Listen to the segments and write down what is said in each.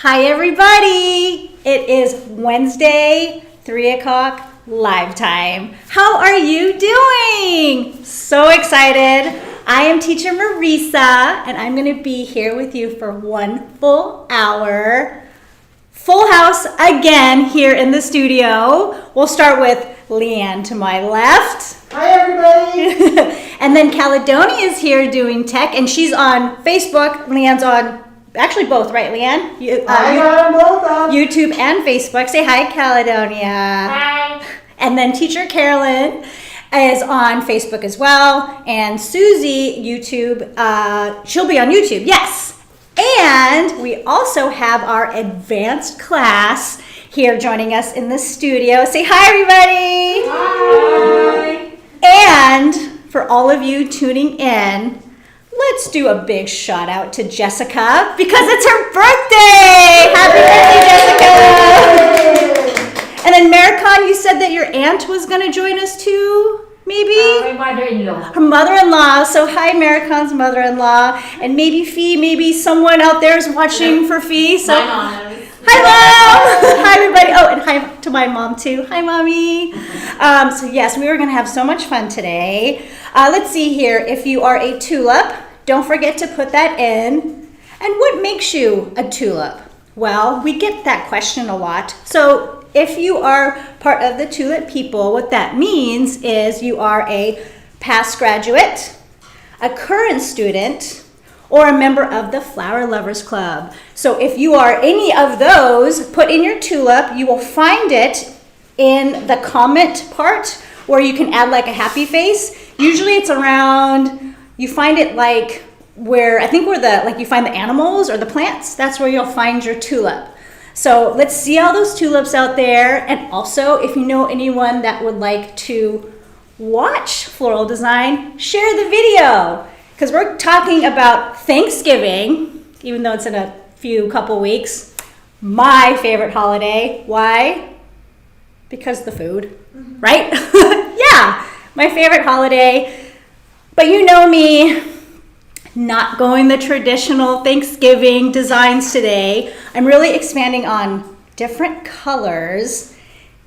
Hi everybody! It is Wednesday, 3 o'clock live time. How are you doing? So excited. I am teacher Marisa and I'm going to be here with you for 1 full hour. Full house again here in the studio. We'll start with Leanne to my left. Hi everybody! And then Caledonia is here doing tech and she's on Facebook. Leanne's on actually both, right, Leanne? I got them both up. YouTube and Facebook. Say hi, Caledonia. Hi. And then teacher Carolyn is on Facebook as well. And Susie, YouTube, she'll be on YouTube, yes. And we also have our advanced class here joining us in the studio. Say hi, everybody. Hi. And for all of you tuning in, let's do a big shout out to Jessica because it's her birthday! Happy birthday, Jessica! And then Maricon, you said that your aunt was going to join us too, maybe? My mother-in-law. Her mother-in-law. So hi, Maricon's mother-in-law. And maybe Fee, maybe someone out there is watching for Fee. So My mom. hi, Mom! Hi, everybody. Oh, and hi to my mom, too. Hi, Mommy. So, yes, we are going to have so much fun today. Let's see here. If you are a tulip, don't forget to put that in. And what makes you a tulip? Well, we get that question a lot. So, if you are part of the tulip people, what that means is you are a past graduate, a current student, or a member of the Flower Lovers Club. So if you are any of those, put in your tulip. You will find it in the comment part where you can add like a happy face. Usually it's around, you find it like where, I think where you find the animals or the plants, that's where you'll find your tulip. So let's see all those tulips out there. And also if you know anyone that would like to watch floral design, share the video. Because we're talking about Thanksgiving, even though it's in a couple weeks. My favorite holiday. Why? Because the food, right? Yeah, my favorite holiday. But you know me, not going the traditional Thanksgiving designs today. I'm really expanding on different colors,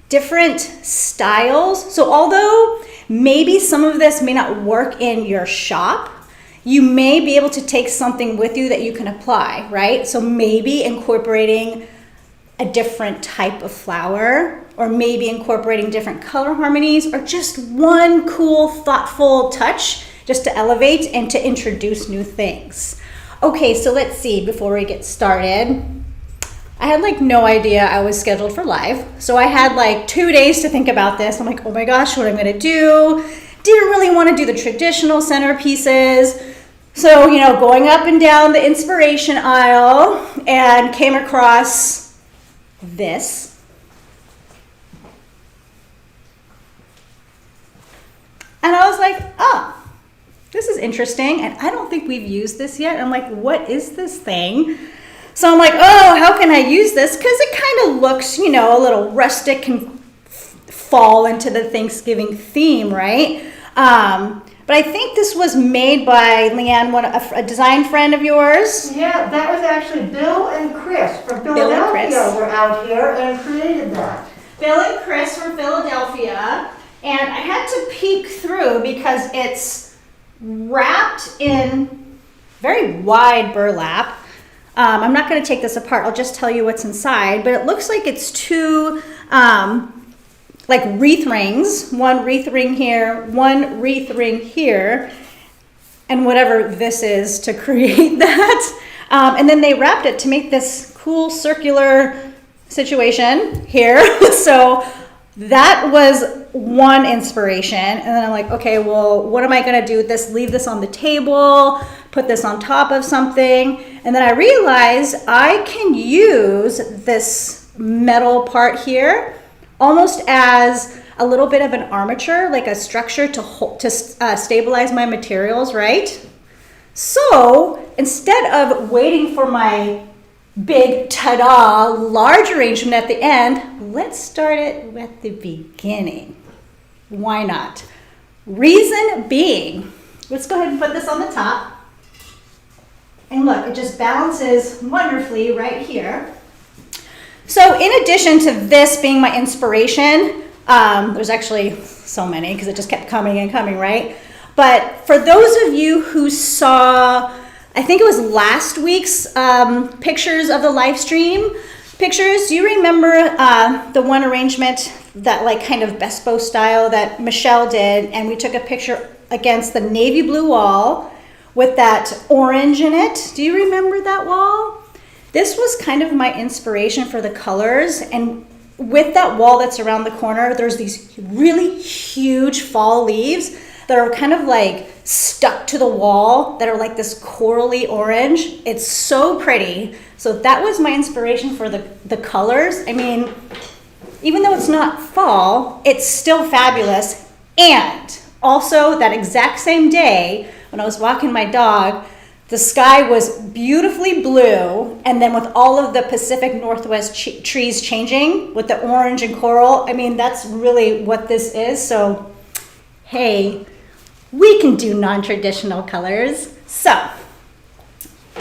different styles. So although maybe some of this may not work in your shop, you may be able to take something with you that you can apply, right? So maybe incorporating a different type of flower, or maybe incorporating different color harmonies, or just one cool, thoughtful touch just to elevate and to introduce new things. Okay, so let's see, before we get started, I had like no idea I was scheduled for live. So I had like 2 days to think about this. I'm like, oh my gosh, what I'm gonna do. Didn't really want to do the traditional centerpieces. So, going up and down the inspiration aisle and came across this. And I was like, oh, this is interesting. And I don't think we've used this yet. I'm like, what is this thing? So I'm like, oh, how can I use this? Because it kind of looks, a little rustic and fall into the Thanksgiving theme, right? But I think this was made by Leanne, a design friend of yours. Yeah, that was actually Bill and Chris from Philadelphia were out here and created that. Bill and Chris from Philadelphia. And I had to peek through because it's wrapped in very wide burlap. I'm not going to take this apart. I'll just tell you what's inside. But it looks like it's two like wreath rings, one wreath ring here, one wreath ring here, and whatever this is to create that. And then they wrapped it to make this cool circular situation here. So that was one inspiration. And then I'm like, okay, well, what am I gonna do with this? Leave this on the table, put this on top of something. And then I realized I can use this metal part here almost as a little bit of an armature, like a structure to stabilize my materials, right? So instead of waiting for my big ta-da large arrangement at the end, let's start it at the beginning. Why not? Reason being, let's go ahead and put this on the top. And look, it just balances wonderfully right here. So in addition to this being my inspiration, there's actually so many because it just kept coming and coming, right? But for those of you who saw, I think it was last week's pictures of the live stream pictures, do you remember the one arrangement that like kind of Bespo style that Michelle did, and we took a picture against the navy blue wall with that orange in it? Do you remember that wall? This was kind of my inspiration for the colors, and with that wall that's around the corner, there's these really huge fall leaves that are kind of like stuck to the wall that are like this corally orange. It's so pretty. So that was my inspiration for the colors. I mean, even though it's not fall, it's still fabulous. And also that exact same day when I was walking my dog, the sky was beautifully blue, and then with all of the Pacific Northwest trees changing with the orange and coral, I mean, that's really what this is. So, hey, we can do non-traditional colors. So,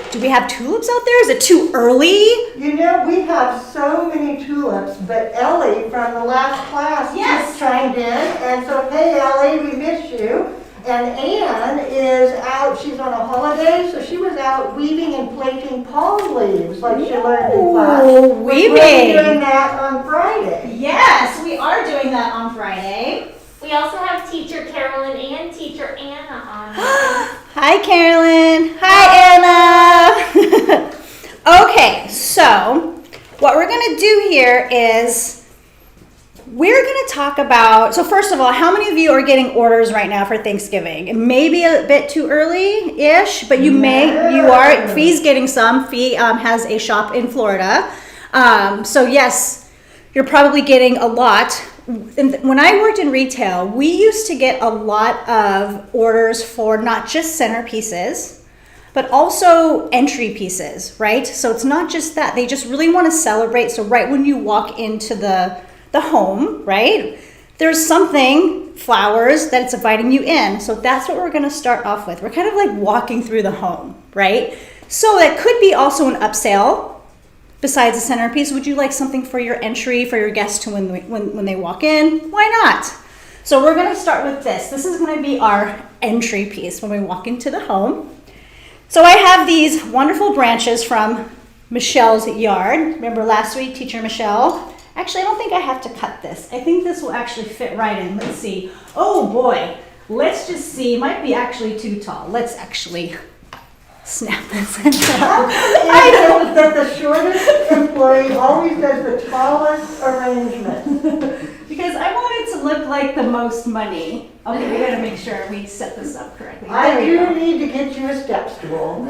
do we have tulips out there? Is it too early? You know, we have so many tulips, but Ellie from the last class just chimed in and so, hey Ellie, we miss you. And Anne is out, she's on a holiday, so she was out weaving and plaiting palm leaves like she learned in class. Weaving. We're doing that on Friday. Yes, we are doing that on Friday. We also have teacher Carolyn and teacher Anna on. Hi, Carolyn. Hi, Anna. Okay, so what we're going to do here is we're going to talk about, so first of all, how many of you are getting orders right now for Thanksgiving? It may be a bit too early-ish, but you are. Fee's getting some. Fee has a shop in Florida. So yes, you're probably getting a lot. When I worked in retail, we used to get a lot of orders for not just centerpieces, but also entry pieces, right? So it's not just that. They just really want to celebrate. So right when you walk into the home, right, there's something, flowers, that's inviting you in. So that's what we're going to start off with. We're kind of like walking through the home, right? So that could be also an upsell. Besides a centerpiece, would you like something for your entry, for your guests to when they walk in? Why not? So we're going to start with this. This is going to be our entry piece when we walk into the home. So I have these wonderful branches from Michelle's yard. Remember last week, Teacher Michelle? Actually, I don't think I have to cut this. I think this will actually fit right in. Let's see. Oh boy, let's just see. Might be actually too tall. Let's actually snap this. I know that the shortest employee always does the tallest arrangement. Because I want it to look like the most money. Okay, we gotta make sure we set this up correctly. I do need to get you a step stool.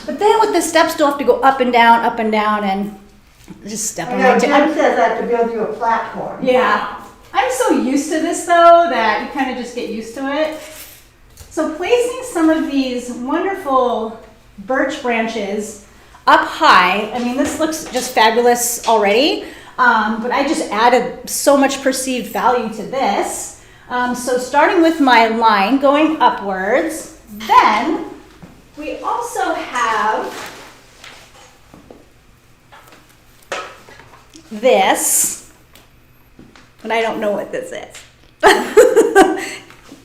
But then with the step stool, I have to go up and down, and just step on I know, my Jim says I have to build you a platform. Yeah. I'm so used to this though that you kind of just get used to it. So placing some of these wonderful birch branches up high, I mean, this looks just fabulous already, but I just added so much perceived value to this. So starting with my line going upwards, then we also have this, and I don't know what this is.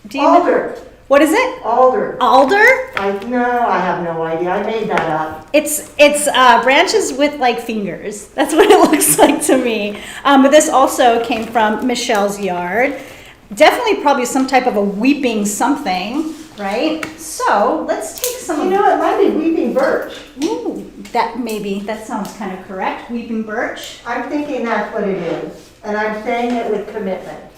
Do you Alder. know? What is it? Alder. Alder? I have no idea. I made that up. It's branches with like fingers. That's what it looks like to me. But this also came from Michelle's yard. Definitely probably some type of a weeping something, right? So let's take some. You know, it might be weeping birch. Ooh, that sounds kind of correct. Weeping birch. I'm thinking that's what it is. And I'm saying it with commitment.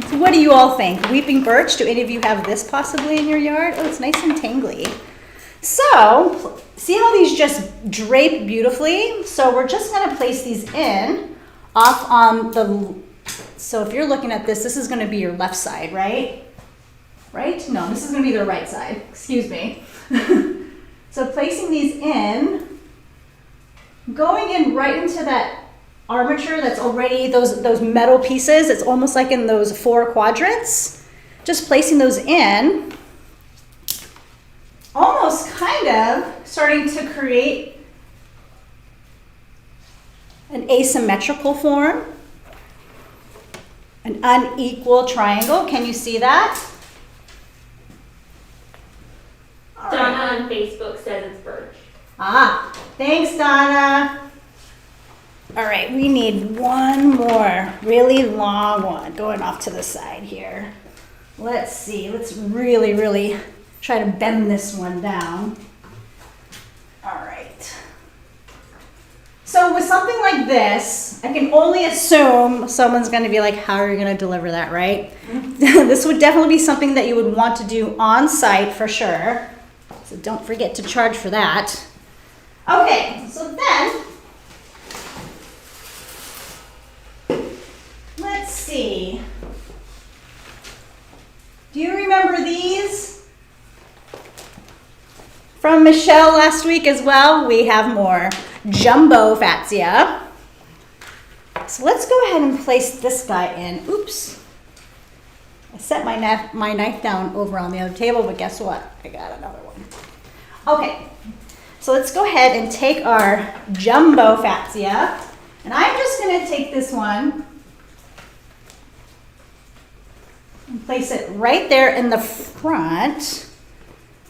So what do you all think? Weeping birch? Do any of you have this possibly in your yard? Oh, it's nice and tangly. So, see how these just drape beautifully? So we're just going to place these in off on the, so if you're looking at this, this is going to be your left side, right? Right? No, this is going to be the right side. Excuse me. So placing these in, going in right into that armature that's already those metal pieces. It's almost like in those 4 quadrants. Just placing those in, almost kind of starting to create an asymmetrical form, an unequal triangle. Can you see that? All Donna right. on Facebook says it's birch. Ah, thanks, Donna. All right, we need one more really long one going off to the side here. Let's see, let's really try to bend this one down. All right. So with something like this, I can only assume someone's gonna be like, how are you gonna deliver that, right? This would definitely be something that you would want to do on site for sure. So don't forget to charge for that. Okay, so then, let's see. Do you remember these? From Michelle last week as well, we have more jumbo fatsia. So let's go ahead and place this guy in. Oops. I set my knife down over on the other table, but guess what? I got another one. Okay, so let's go ahead and take our jumbo fatsia, and I'm just gonna take this one and place it right there in the front.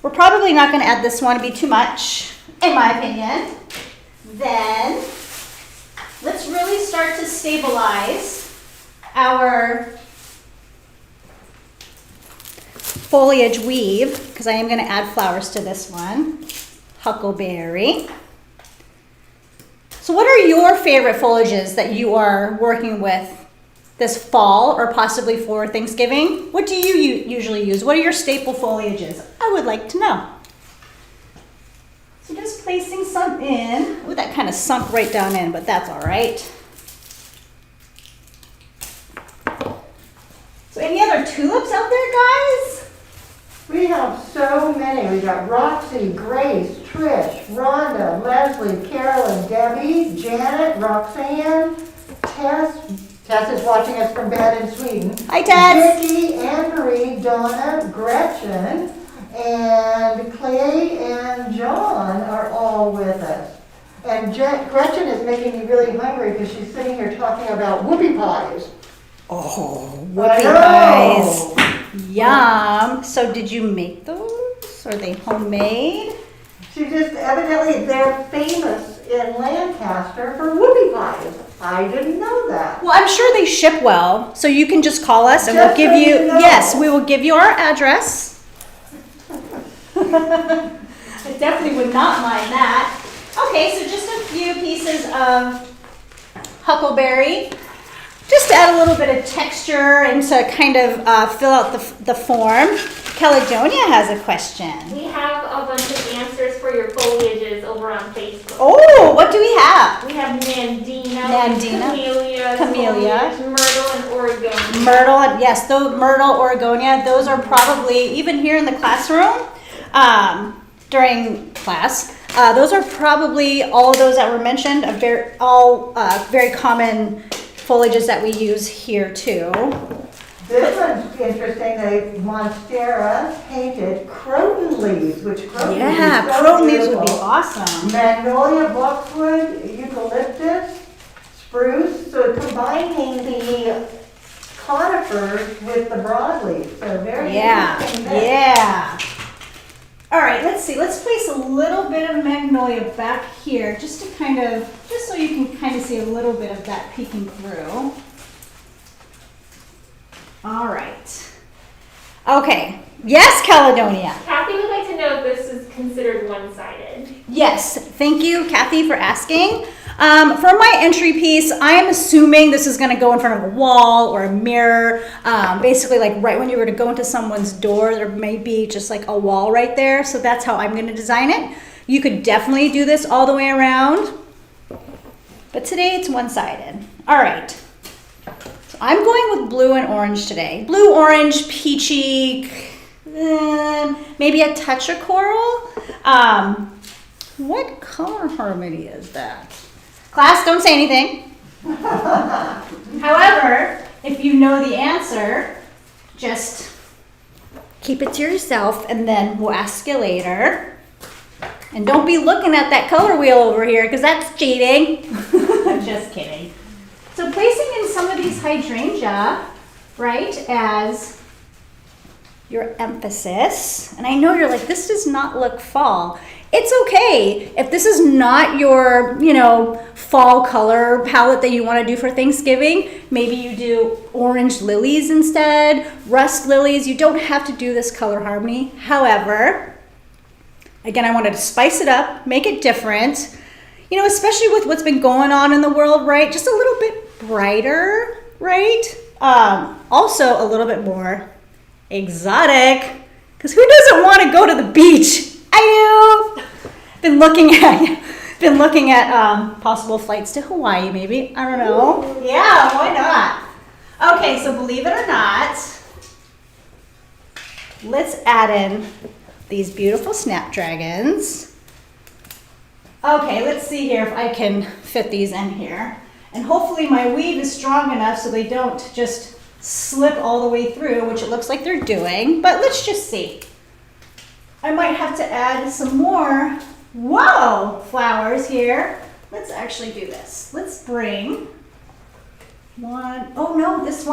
We're probably not gonna add this one, it'd be too much, in my opinion. Then, let's really start to stabilize our foliage weave, because I am going to add flowers to this one. Huckleberry. So what are your favorite foliages that you are working with this fall or possibly for Thanksgiving? What do you usually use? What are your staple foliages? I would like to know. So just placing some in. Oh, that kind of sunk right down in, but that's all right. So any other tulips out there, guys? We have so many. We got Roxy, Grace, Trish, Rhonda, Leslie, Carolyn, Debbie, Janet, Roxanne, Tess. Tess is watching us from bed in Sweden. Hi, Tess. Vicki, Anne-Marie, Donna, Gretchen, and Clay and John are all with us. And Gretchen is making me really hungry because she's sitting here talking about whoopie pies. Oh, whoopie pies. Yum. So did you make those? Are they homemade? She just, evidently they're famous in Lancaster for whoopie pies. I didn't know that. Well, I'm sure they ship well. So you can just call us and we'll Just give so you, you know. yes, we will give you our address. I definitely would not mind that. Okay, so just a few pieces of huckleberry. Just to add a little bit of texture and to kind of fill out the form. Caledonia has a question. We have a bunch of answers for your foliages over on Facebook. Oh, what do we have? We have Nandina, Nandina, Camellia, Myrtle, and Oregon. Myrtle, yes, Myrtle, Oregonia, those are probably, even here in the classroom, during class, those are probably, all of those that were mentioned, very common foliages that we use here too. This one's interesting. They Monstera painted croton leaves, which croton leaves are so croton leaves would be beautiful. awesome. Magnolia, boxwood, eucalyptus, spruce. So combining the conifers with the broadleaf. So very interesting mix. Yeah. All right, let's see. Let's place a little bit of magnolia back here, just to kind of, just so you can kind of see a little bit of that peeking through. All right. Okay. Yes, Caledonia. Kathy would like to know if this is considered one-sided. Yes. Thank you, Kathy, for asking. For my entry piece, I am assuming this is going to go in front of a wall or a mirror. Basically, like right when you were to go into someone's door, there may be just like a wall right there. So that's how I'm going to design it. You could definitely do this all the way around. But today it's one-sided. All right. So I'm going with blue and orange today. Blue, orange, peachy, maybe a touch of coral. What color harmony is that? Class, don't say anything. However, if you know the answer, just keep it to yourself and then we'll ask you later. And don't be looking at that color wheel over here because that's cheating. Just kidding. So placing in some of these hydrangea, right, as your emphasis. And I know you're like, this does not look fall. It's okay. If this is not your, fall color palette that you want to do for Thanksgiving, maybe you do orange lilies instead, rust lilies. You don't have to do this color harmony. However, again, I wanted to spice it up, make it different, especially with what's been going on in the world, right? Just a little bit brighter, right? Also a little bit more exotic, because who doesn't want to go to the beach? I do. Been looking at possible flights to Hawaii, maybe. I don't know. Yeah, why not? Okay, so believe it or not, let's add in these beautiful snapdragons. Okay, let's see here if I can fit these in here. And hopefully my weave is strong enough so they don't just slip all the way through, which it looks like they're doing, but let's just see. I might have to add some more, flowers here. Let's actually do this. Let's bring one. Oh no, this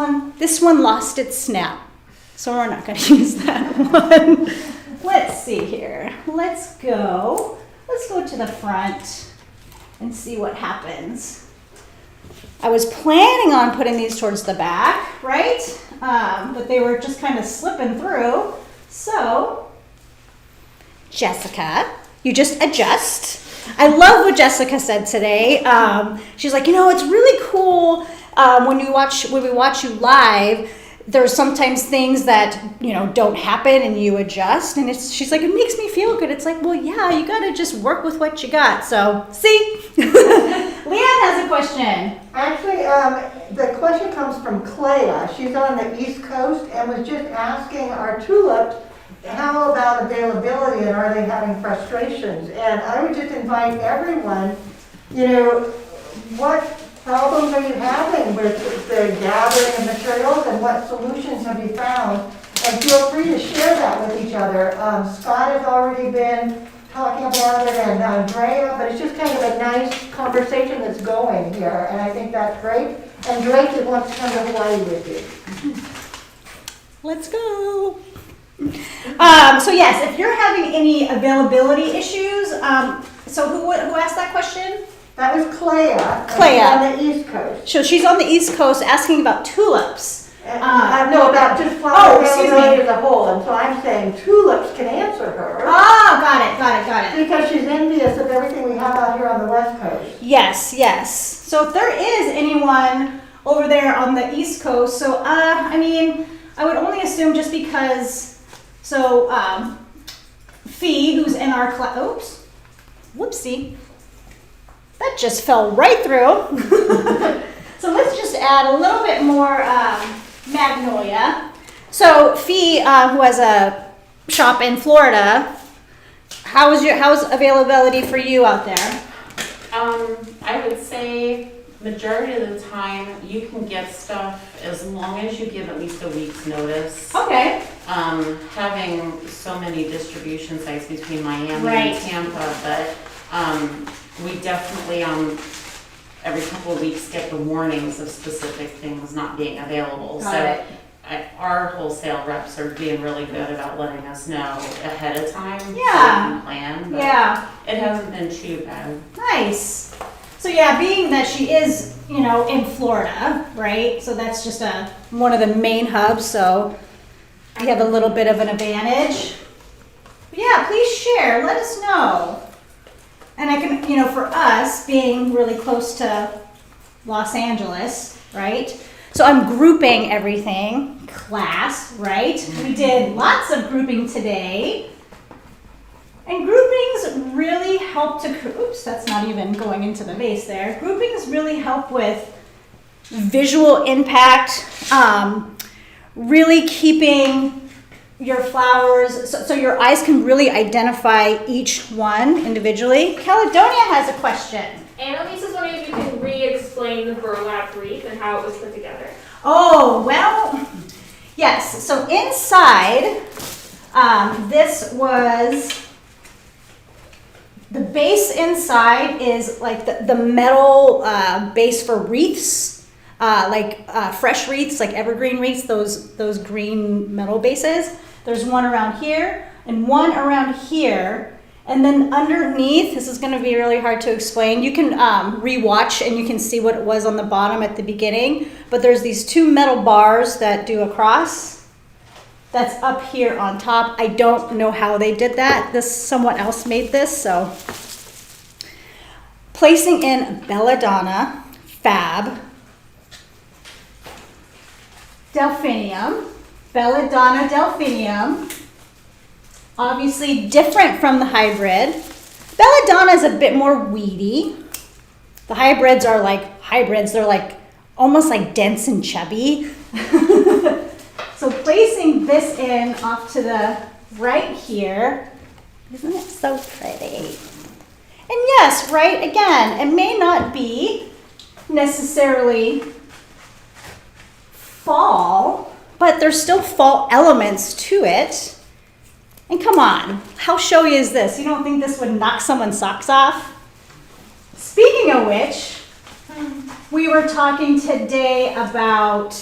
one lost its snap. So we're not gonna use that one. Let's see here. Let's go to the front and see what happens. I was planning on putting these towards the back, right? But they were just kind of slipping through. So, Jessica, you just adjust. I love what Jessica said today. She's like, it's really cool when we watch you live. There's sometimes things that, don't happen and you adjust. And she's like, it makes me feel good. It's like, well, yeah, you got to just work with what you got. So, see? Leanne has a question. Actually, the question comes from Clea. She's on the East Coast and was just asking our tulips, how about availability and are they having frustrations? And I would just invite everyone, what problems are you having with the gathering of materials and what solutions have you found? And feel free to share that with each other. Scott has already been talking about it and Andrea, but it's just kind of a nice conversation that's going here. And I think that's great. And Drake wants to come to Hawaii with you. Let's go. So yes, if you're having any availability issues, so who asked that question? That was Clea. Clea. On the East Coast. So she's on the East Coast asking about tulips. No, about just flower availability as a whole. And so I'm saying tulips can answer her. Oh, got it. Because she's envious of everything we have out here on the West Coast. Yes. So if there is anyone over there on the East Coast, so I would only assume just because. So, Fee, who's in our class, oops, whoopsie, that just fell right through. So let's just add a little bit more magnolia. So Fee, who has a shop in Florida, how's availability for you out there? I would say majority of the time you can get stuff as long as you give at least a week's notice. Okay. Having so many distribution sites between Miami and Tampa, but we definitely every couple of weeks get the warnings of specific things not being available. Our wholesale reps are being really good about letting us know ahead of time so we can plan. But it hasn't been too bad. Nice. So yeah, being that she is, in Florida, right? So that's just one of the main hubs. So we have a little bit of an advantage. But yeah, please share. Let us know. And I can, for us being really close to Los Angeles, right? So I'm grouping everything, class, right? We did lots of grouping today. And groupings really help to, oops, that's not even going into the vase there. Groupings really help with visual impact, really keeping your flowers, so your eyes can really identify each one individually. Caledonia has a question. Annalise is wondering if you can re-explain the burlap wreath and how it was put together. Oh, well, yes. So inside, this was the base inside is like the metal base for wreaths, fresh wreaths, like evergreen wreaths, those green metal bases. There's one around here and one around here. And then underneath, this is gonna be really hard to explain. You can re-watch and you can see what it was on the bottom at the beginning, but there's these two metal bars that do a cross. That's up here on top. I don't know how they did that. Someone else made this, so. Placing in Belladonna, Fab, Delphinium, Belladonna Delphinium, obviously different from the hybrid. Belladonna is a bit more weedy. The hybrids are like hybrids. They're like almost like dense and chubby. So placing this in off to the right here, isn't it so pretty? And yes, right, again, it may not be necessarily fall, but there's still fall elements to it. And come on, how showy is this? You don't think this would knock someone's socks off? Speaking of which, we were talking today about,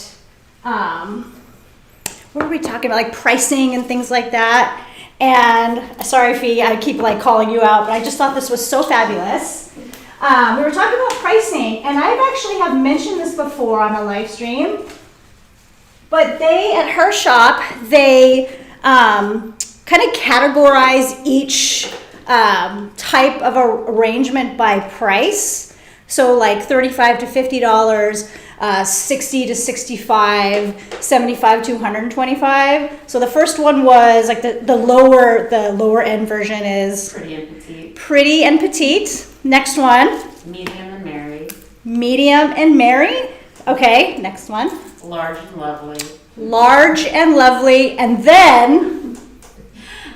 what were we talking about? Like pricing and things like that. And sorry, Fee, I keep like calling you out, but I just thought this was so fabulous. We were talking about pricing, and I've actually have mentioned this before on a live stream, but they, at her shop, they kind of categorize each type of arrangement by price. So like $35 to $50, 60 to 65, 75 to 125. So the first one was like the lower end version is Pretty and petite. Pretty and petite. Next one. Medium and merry. Medium and merry. Okay, next one. Large and lovely. Large and lovely. And then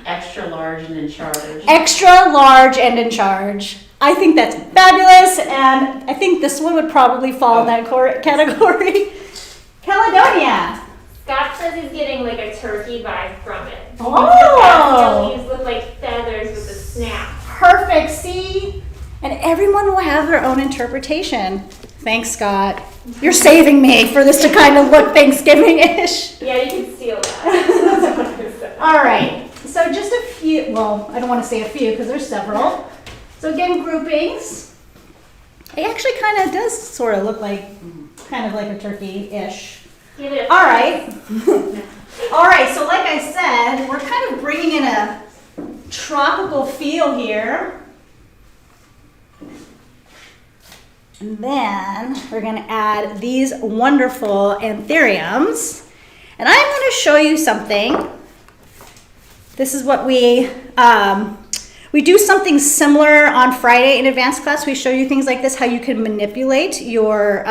Extra large and in charge. extra large and in charge. I think that's fabulous, and I think this one would probably fall in that category. Caledonia. Scott says he's getting like a turkey vibe from it. Oh. The leaves look like feathers with a snap. Perfect, see? And everyone will have their own interpretation. Thanks, Scott. You're saving me for this to kind of look Thanksgiving-ish. Yeah, you can steal that. All right, so just a few, well, I don't want to say a few because there's several. So again, groupings. It actually kind of does sort of look like, kind of like a turkey-ish. Give it a All right. All right, so like I said, we're kind of bringing in a tropical feel here. And then we're gonna add these wonderful anthuriums. And I'm gonna show you something. This is what we do something similar on Friday in advanced class. We show you things like this, how you can manipulate your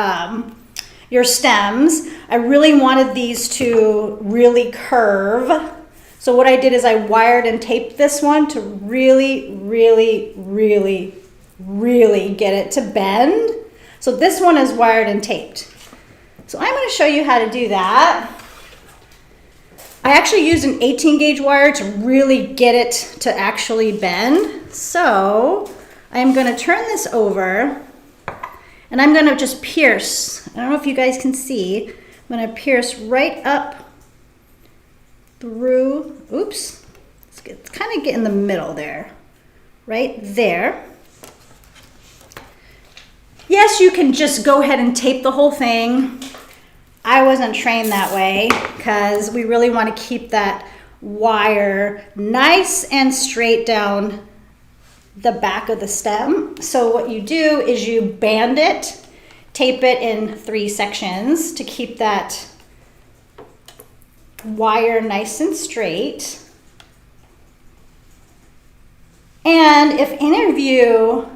stems. I really wanted these to really curve. So what I did is I wired and taped this one to really, really, really, really get it to bend. So this one is wired and taped. So I'm going to show you how to do that. I actually used an 18 gauge wire to really get it to actually bend. So I'm going to turn this over and I'm going to just pierce. I don't know if you guys can see. I'm going to pierce right up through. Oops. It's kind of get in the middle there. Right there. Yes, you can just go ahead and tape the whole thing. I wasn't trained that way because we really want to keep that wire nice and straight down the back of the stem. So what you do is you band it, tape it in 3 sections to keep that wire nice and straight. And if any of you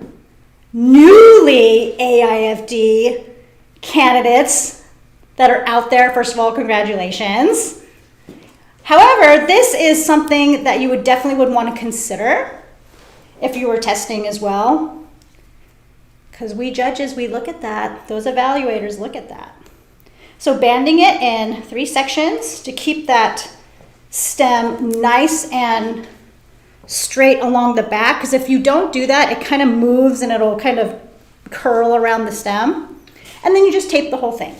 newly AIFD candidates that are out there, first of all, congratulations. However, this is something that you would definitely want to consider if you were testing as well. Because we judges, we look at that. Those evaluators look at that. So banding it in 3 sections to keep that stem nice and straight along the back, because if you don't do that, it kind of moves and it'll kind of curl around the stem. And then you just tape the whole thing.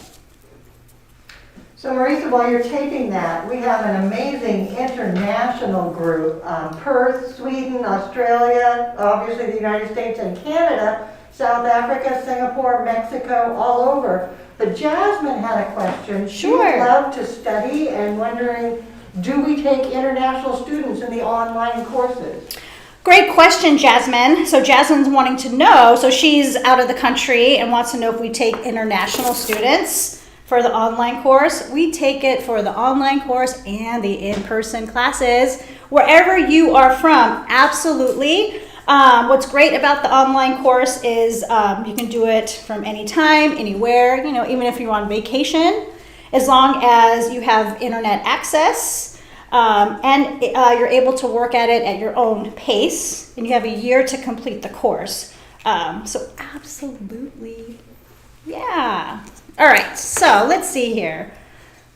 So Marisa, while you're taping that, we have an amazing international group. Perth, Sweden, Australia, obviously the United States and Canada, South Africa, Singapore, Mexico, all over. But Jasmine had a question. Sure. She would love to study and wondering, do we take international students in the online courses? Great question, Jasmine. So Jasmine's wanting to know, so she's out of the country and wants to know if we take international students for the online course. We take it for the online course and the in-person classes, wherever you are from, absolutely. What's great about the online course is you can do it from anytime, anywhere, you know, even if you're on vacation, as long as you have internet access, and you're able to work at it at your own pace, and you have a year to complete the course. So absolutely, yeah. All right, so let's see here.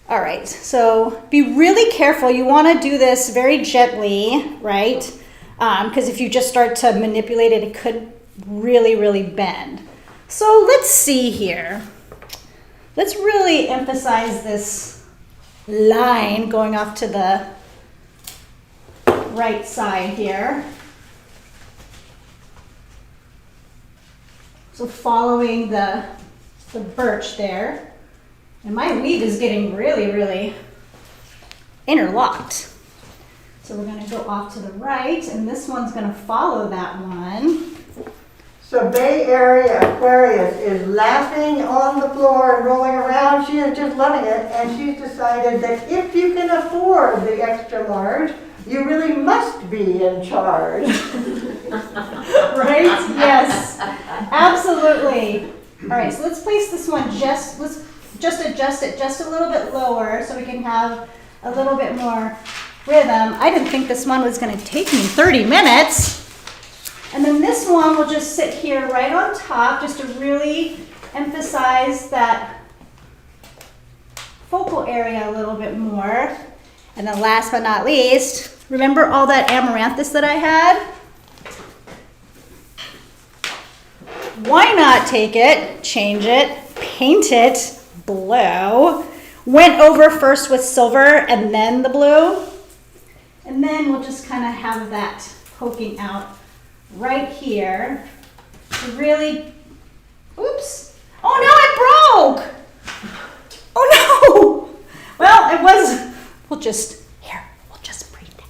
All right, so be really careful. You want to do this very gently, right? Because if you just start to manipulate it, it could really bend. So let's see here. Let's really emphasize this line going off to the right side here. So following the birch there. And my weave is getting really interlocked. So we're gonna go off to the right, and this one's gonna follow that one. So Bay Area Aquarius is laughing on the floor and rolling around. She is just loving it, and she's decided that if you can afford the extra large, you really must be in charge. Right? Yes, absolutely. All right, so let's place this one let's just adjust it just a little bit lower so we can have a little bit more rhythm. I didn't think this one was gonna take me 30 minutes. And then this one will just sit here right on top just to really emphasize that focal area a little bit more. And then last but not least, remember all that amaranthus that I had? Why not take it, change it, paint it blue, went over first with silver and then the blue, and then we'll just kind of have that poking out right here to really, oops, oh no, it broke! Oh no! Well, it was, we'll just pretend.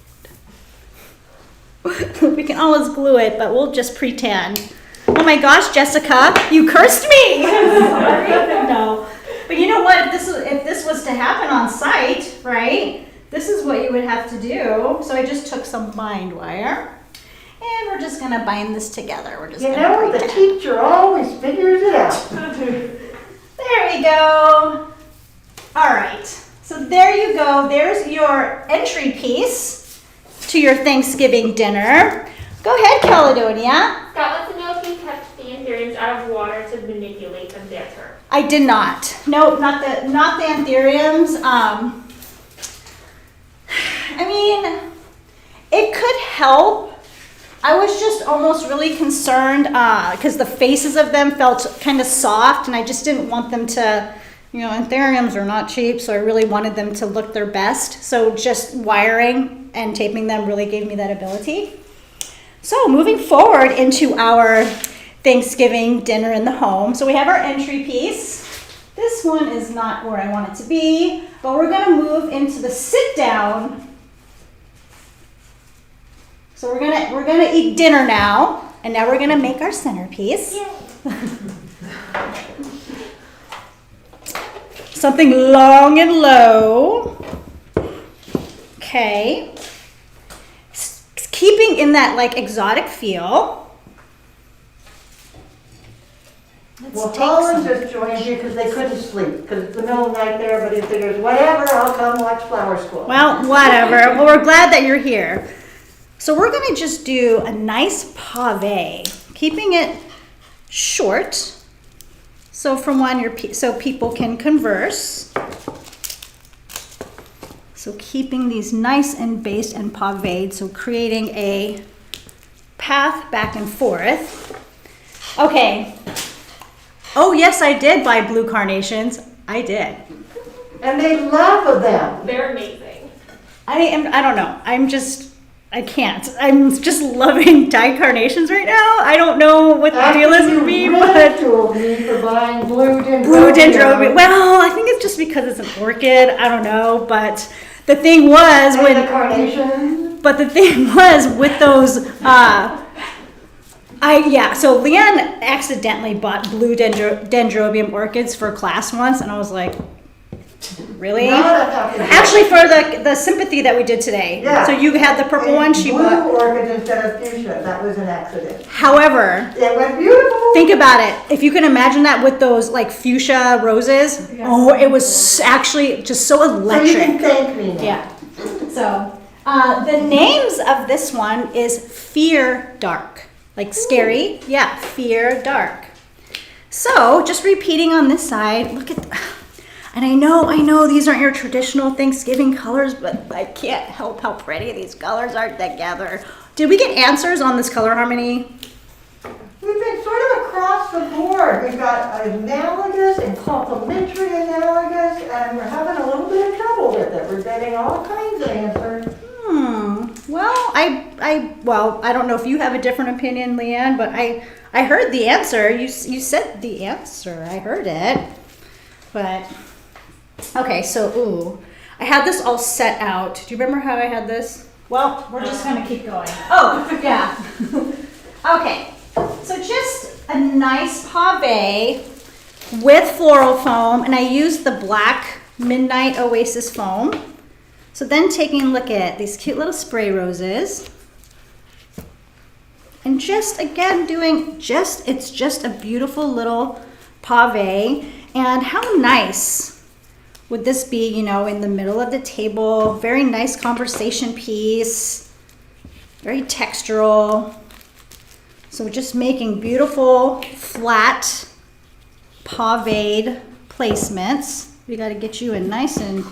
We can always glue it, but we'll just pretend. Oh my gosh, Jessica, you cursed me! Sorry. No. But you know what, if this was to happen on site, right, this is what you would have to do. So I just took some bind wire, and we're just gonna bind this together. We're just gonna the teacher always figures it out. There we go. All right, so there you go. There's your entry piece to your Thanksgiving dinner. Go ahead, Caledonia. Scott wants to know if you kept the anthuriums out of water to manipulate them better. I did not. Nope, not the anthuriums. I mean, it could help. I was just almost really concerned because the faces of them felt kind of soft, and I just didn't want them to, you know, anthuriums are not cheap, so I really wanted them to look their best. So just wiring and taping them really gave me that ability. So moving forward into our Thanksgiving dinner in the home. So we have our entry piece. This one is not where I want it to be, but we're gonna move into the sit down. So we're gonna eat dinner now, and now we're gonna make our centerpiece. Something long and low. Okay. Keeping in that like exotic feel. Well, Holland just joined you because they couldn't sleep because it's the middle of the night there, but he figures, whatever, I'll come watch Flower School. Well, whatever. Well, we're glad that you're here. So we're gonna just do a nice pave, keeping it short. So from one, so people can converse. So keeping these nice and based and paved, so creating a path back and forth. Okay. Oh yes, I did buy blue carnations. I did. And they love them. They're amazing. I don't know. I can't. I'm just loving dyed carnations right now. I don't know what the deal is with me, but ridiculed me for buying blue dendrobium. blue dendrobium. Well, I think it's just because it's an orchid. I don't know, but the thing was And the carnation. But the thing was with those, so Leanne accidentally bought blue dendrobium orchids for class once, and I was like, really? Not a happy Actually, for the sympathy that we did today. Yeah. So you had the purple one, she blue bought. orchids instead of fuchsia. That was an accident. However, It went beautiful. think about it. If you can imagine that with those like fuchsia roses, oh, it was actually just so So electric. you can thank me now. Yeah. So the names of this one is Fear Dark. Like scary. Yeah, Fear Dark. So just repeating on this side, look at, and I know these aren't your traditional Thanksgiving colors, but I can't help how pretty these colors are together. Did we get answers on this color harmony? We've been sort of across the board. We've got analogous and complementary analogous, and we're having a little bit of trouble with it. We're getting all kinds of answers. Well, I don't know if you have a different opinion, Leanne, but I heard the answer. You said the answer. I heard it. But, okay, so, I had this all set out. Do you remember how I had this? Well, we're just going to keep going. Oh, yeah. Okay, so just a nice pave with floral foam, and I used the black Midnight Oasis foam. So then taking a look at these cute little spray roses, and just again it's just a beautiful little pave. And how nice would this be, you know, in the middle of the table? Very nice conversation piece, very textural. So just making beautiful flat paved placements. We got to get you in nice and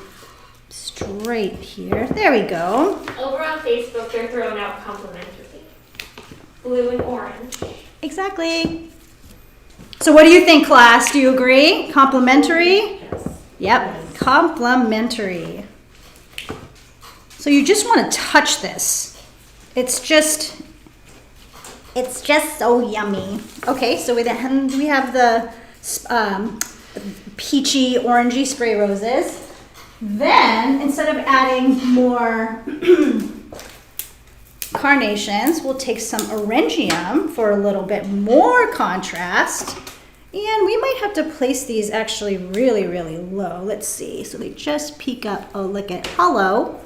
straight here. There we go. Over on Facebook, they're throwing out complimentary. Blue and orange. Exactly. So what do you think, class? Do you agree? Complimentary? Yes. Yep, complimentary. So you just want to touch this. It's just so yummy. Okay, so we have the peachy, orangey spray roses. Then, instead of adding more carnations, we'll take some orangium for a little bit more contrast. And we might have to place these actually really, really low. Let's see. So they just peek up. Oh, look at hello.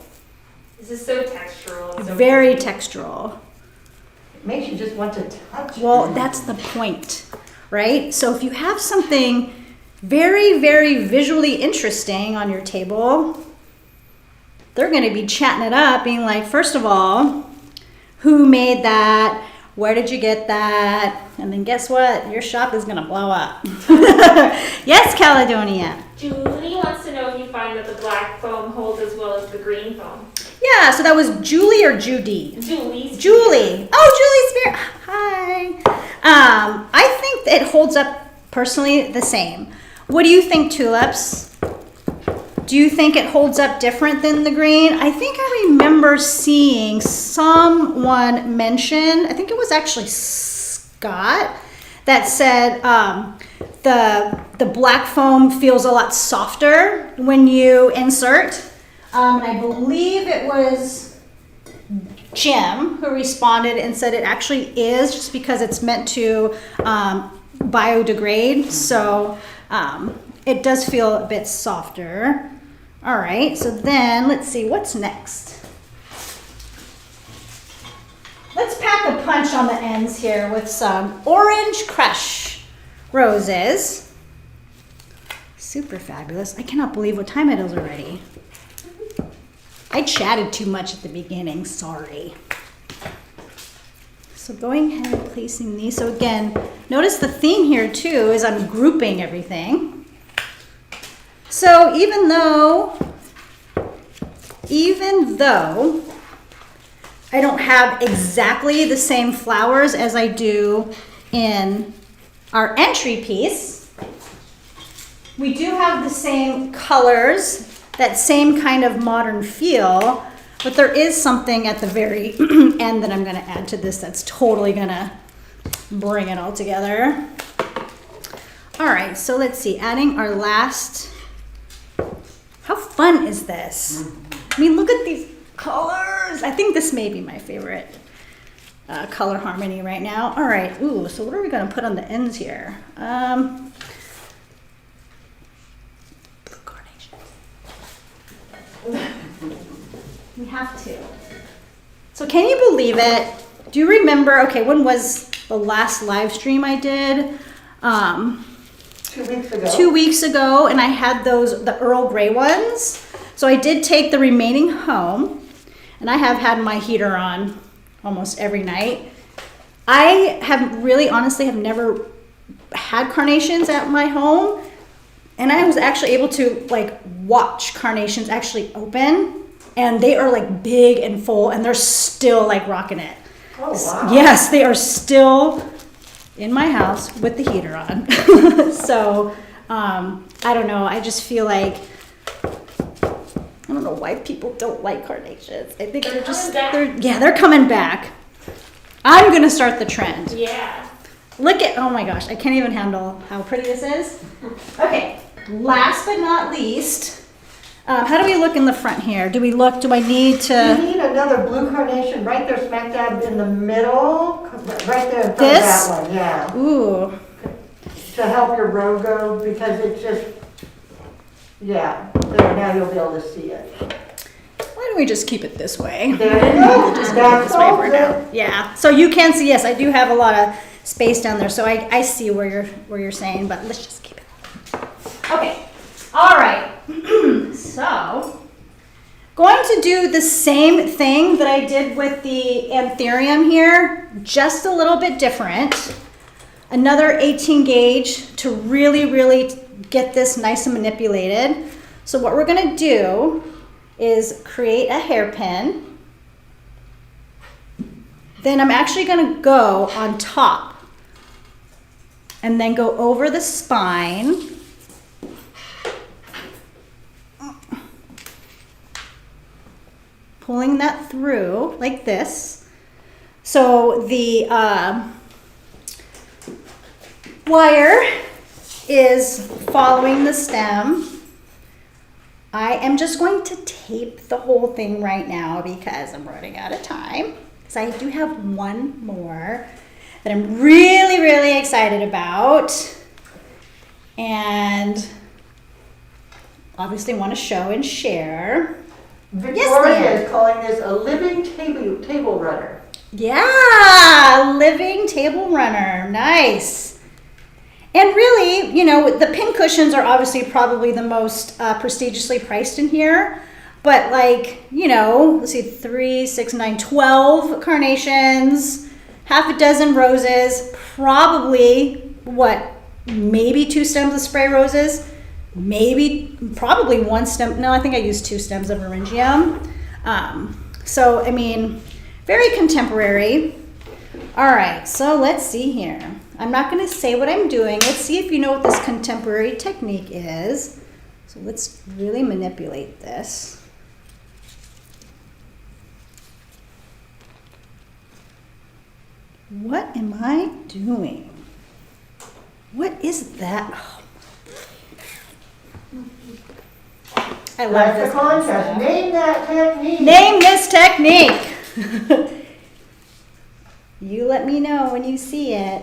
This is so textural. So Very pretty. textural. It makes you just want to touch. Well, that's the point, right? So if you have something very, very visually interesting on your table, they're going to be chatting it up, being like, first of all, who made that? Where did you get that? And then guess what? Your shop is going to blow up. Yes, Caledonia. Julie wants to know if you find that the black foam holds as well as the green foam. Yeah, so that was Julie or Judy? Julie. Oh, Julie Spear. Hi. I think that it holds up personally the same. What do you think, Tulips? Do you think it holds up different than the green? I think I remember seeing someone mention, I think it was actually Scott, that said the black foam feels a lot softer when you insert. And I believe it was Jim who responded and said it actually is, just because it's meant to biodegrade. So it does feel a bit softer. All right, so then let's see, what's next? Let's pack a punch on the ends here with some Orange Crush roses. Super fabulous. I cannot believe what time it is already. I chatted too much at the beginning, sorry. So going ahead and placing these. So again, notice the theme here too is I'm grouping everything. So even though even though I don't have exactly the same flowers as I do in our entry piece, we do have the same colors, that same kind of modern feel, but there is something at the very end that I'm gonna add to this that's totally gonna bring it all together. All right, so let's see, adding our last, how fun is this? I mean, look at these colors. I think this may be my favorite color harmony right now. All right, ooh, so what are we gonna put on the ends here? Blue carnations. We have to. So can you believe it? Do you remember, okay, when was the last live stream I did? 2 weeks ago. 2 weeks ago, and I had the Earl Grey ones. So I did take the remaining home, and I have had my heater on almost every night. I have really, honestly, have never had carnations at my home, and I was actually able to like watch carnations actually open, and they are like big and full, and they're still like rocking it. Oh, wow. Yes, they are still in my house with the heater on. So I don't know, I just feel like, I don't know why people don't like carnations. I think they're just, they're coming back. I'm gonna start the trend. Yeah. Look at, oh my gosh, I can't even handle how pretty this is. Okay, last but not least, how do we look in the front here? Do I need You to, need another blue carnation right there smack dab in the middle, right there in front of This? that one, yeah. ooh, To help your row go, because it's just, yeah, there, now you'll be able to see it. why don't we just keep it this way? There you go. Just keep it That's this way all for good. now. Yeah, so you can see, yes, I do have a lot of space down there, so I see where you're saying, but let's just keep it. Okay, all right. So, going to do the same thing that I did with the anthurium here, just a little bit different. Another 18 gauge to really, really get this nice and manipulated. So what we're gonna do is create a hairpin. Then I'm actually gonna go on top and then go over the spine. Pulling that through like this. So the wire is following the stem. I am just going to tape the whole thing right now because I'm running out of time. So I do have one more that I'm really, really excited about. And obviously want to show and share. Victoria ma'am. is calling this a living table runner. Yeah, living table runner, nice. And really, you know, the pin cushions are obviously probably the most prestigiously priced in here. But like, you know, let's see, 3, 6, 9, 12 carnations, half a dozen roses, probably, what, maybe 2 stems of spray roses, probably 1 stem. No, I think I used 2 stems of eryngium. So, I mean, very contemporary. All right, so let's see here. I'm not going to say what I'm doing. Let's see if you know what this contemporary technique is. So let's really manipulate this. What am I doing? What is that? Oh. I love That's this the contest. Name that technique. Name this technique. You let me know when you see it.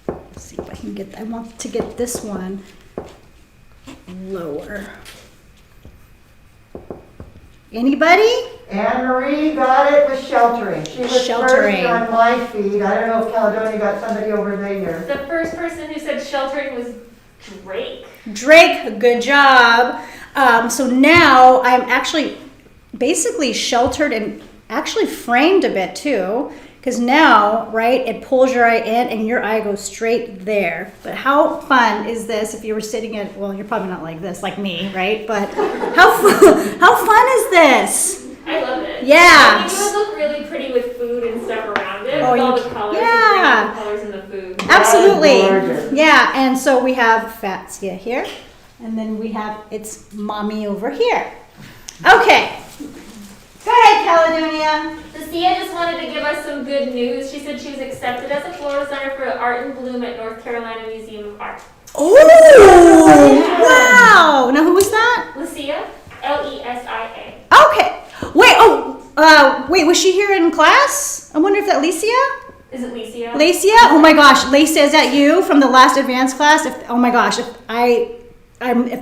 Let's see if I can get, I want to get this one lower. Anybody? Anne Marie got it with sheltering. She was Sheltering. first on my feed. I don't know if Caledonia got somebody over there. The first person who said sheltering was Drake. Drake, good job. So now I'm actually basically sheltered and actually framed a bit too, because now, right, it pulls your eye in and your eye goes straight there. But how fun is this if you were sitting at, well, you're probably not like this, like me, right? But how fun is this? I love it. Yeah. I think it would look really pretty with food and stuff around it, Oh, with all you the colors, yeah. and bring out the colors in the food. Absolutely. Gorgeous. Yeah, and so we have Fatsia here, and then we have it's Mommy over here. Okay. Go ahead, Caledonia. Lucia just wanted to give us some good news. She said she was accepted as a Floral Center for Art and Bloom at North Carolina Museum of Art. Oh, wow. Now, who was that? Lucia, Lesia. Okay. Wait, was she here in class? I wonder if that Licia? Is it Lesia? Lacia? Oh my gosh, Lacia, is that you from the last advanced class? Oh my gosh, if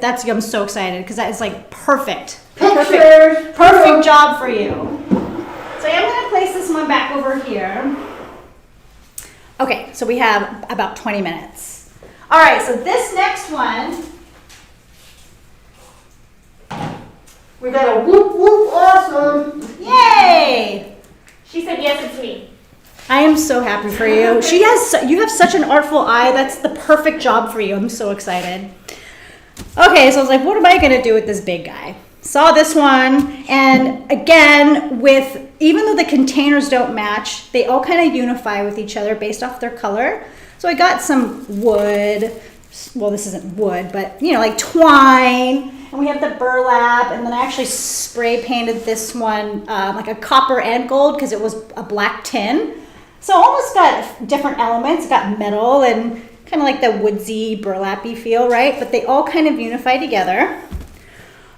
that's you, I'm so excited because that is like perfect. Pictures. Perfect job for you. So I'm going to place this one back over here. Okay, so we have about 20 minutes. All right, so this next one. We got a whoop whoop awesome. Yay! She said, yes, it's me. I am so happy for you. You have such an artful eye. That's the perfect job for you. I'm so excited. Okay, so I was like, what am I going to do with this big guy? Saw this one, and again, even though the containers don't match, they all kind of unify with each other based off their color. So I got some wood. Well, this isn't wood, but like twine. And we have the burlap, and then I actually spray painted this one like a copper and gold because it was a black tin. So almost got different elements. Got metal and kind of like the woodsy, burlappy feel, right? But they all kind of unify together.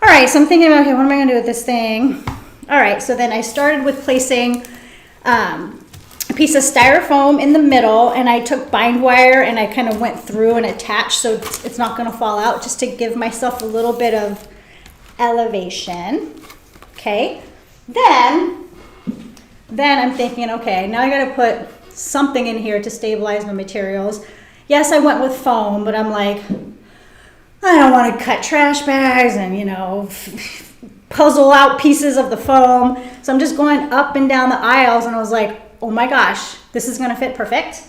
All right, so I'm thinking about, okay, what am I gonna do with this thing? All right, so then I started with placing a piece of styrofoam in the middle, and I took bind wire and I kind of went through and attached so it's not gonna fall out, just to give myself a little bit of elevation. Okay, then I'm thinking, okay, now I gotta put something in here to stabilize my materials. Yes, I went with foam, but I'm like, I don't want to cut trash bags and, puzzle out pieces of the foam. So I'm just going up and down the aisles, and I was like, oh my gosh, this is going to fit perfect.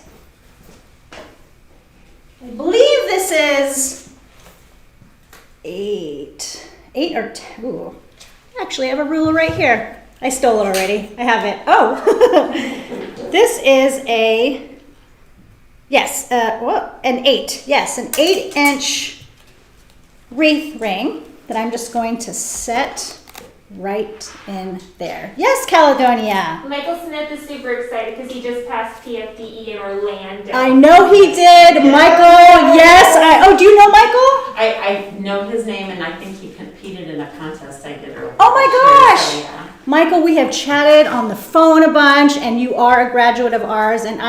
I believe this is 8 or 10. Ooh. Actually, I have a ruler right here. I stole it already. I have it. Oh, this is an 8. Yes, an 8-inch wreath ring that I'm just going to set right in there. Yes, Caledonia. Michael Smith is super excited because he just passed PFDE in Orlando. I know he did. Michael, yes. Do you know Michael? I know his name, and I think he competed in a contest I did earlier. Oh my gosh. So, yeah. Michael, we have chatted on the phone a bunch, and you are a graduate of ours, and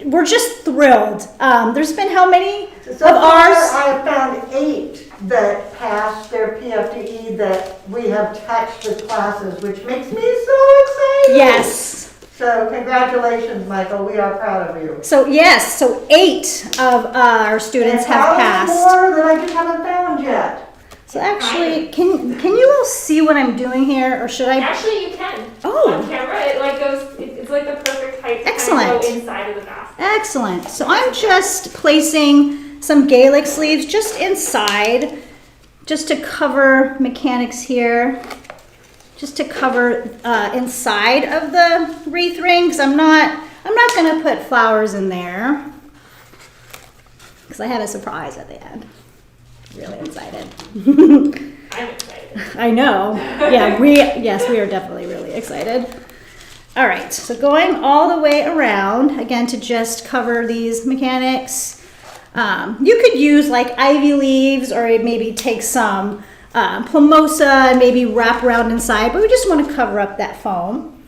we're just thrilled. There's been how many So of far, ours? I have found 8 that passed their PFDE that we have touched the classes, which makes me so excited. Yes. So congratulations, Michael. We are proud of you. So 8 of our students And have probably passed. more that I just haven't found yet. So actually, can you all see what I'm doing here, or should I? Actually, you can. Oh. On camera, it like goes. It's like the perfect height to Excellent. kind of go inside of the basket. Excellent. So I'm just placing some Gaelic sleeves just inside, just to cover mechanics here, just to cover inside of the wreath ring, because I'm not going to put flowers in there, because I have a surprise at the end. Really excited. I'm excited. I know. Yeah, we are definitely really excited. All right, so going all the way around, again, to just cover these mechanics. You could use like ivy leaves, or maybe take some plumosa and maybe wrap around inside, but we just want to cover up that foam.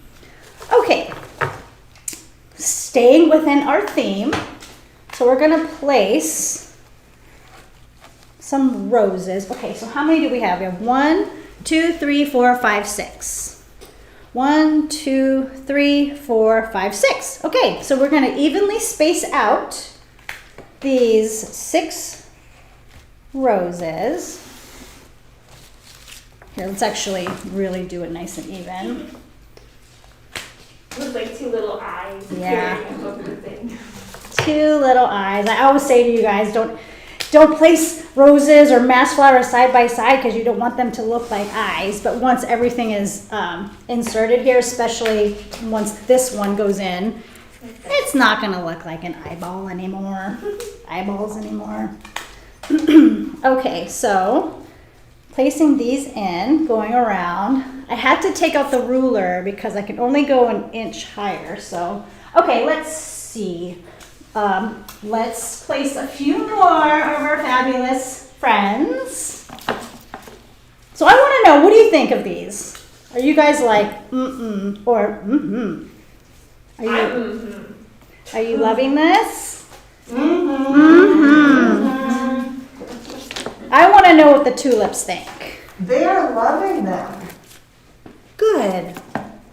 Okay, staying within our theme, so we're going to place some roses. Okay, so how many do we have? We have 1, 2, 3, 4, 5, 6. 1, 2, 3, 4, 5, 6. Okay, so we're going to evenly space out these 6 roses. Here, let's actually really do it nice and even. With like two little eyes. Yeah. Carrying a book with thing. Two little eyes. I always say to you guys, don't place roses or mass flowers side by side because you don't want them to look like eyes. But once everything is inserted here, especially once this one goes in, it's not gonna look like an eyeball anymore. Eyeballs anymore. Okay, so placing these in, going around. I had to take out the ruler because I can only go an inch higher. So, okay, let's see. Let's place a few more of our fabulous friends. So I want to know, what do you think of these? Are you guys like, mm-mm, or mm-hmm? Are you loving this? I want to know what the tulips think. They are loving them. Good.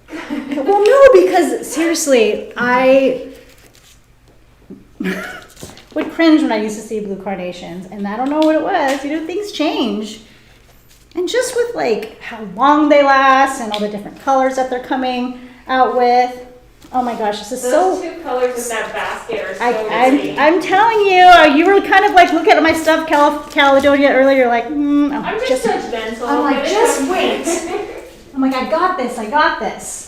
Well, no, because seriously, I would cringe when I used to see blue carnations, and I don't know what it was. Things change. And just with like how long they last and all the different colors that they're coming out with. Oh my gosh, this is Those two colors in that basket are so pretty. I'm telling you, you were kind of like looking at my stuff, Caledonia earlier, like, I'm just judgmental. I'm like, but it's just okay. wait. I'm like, I got this.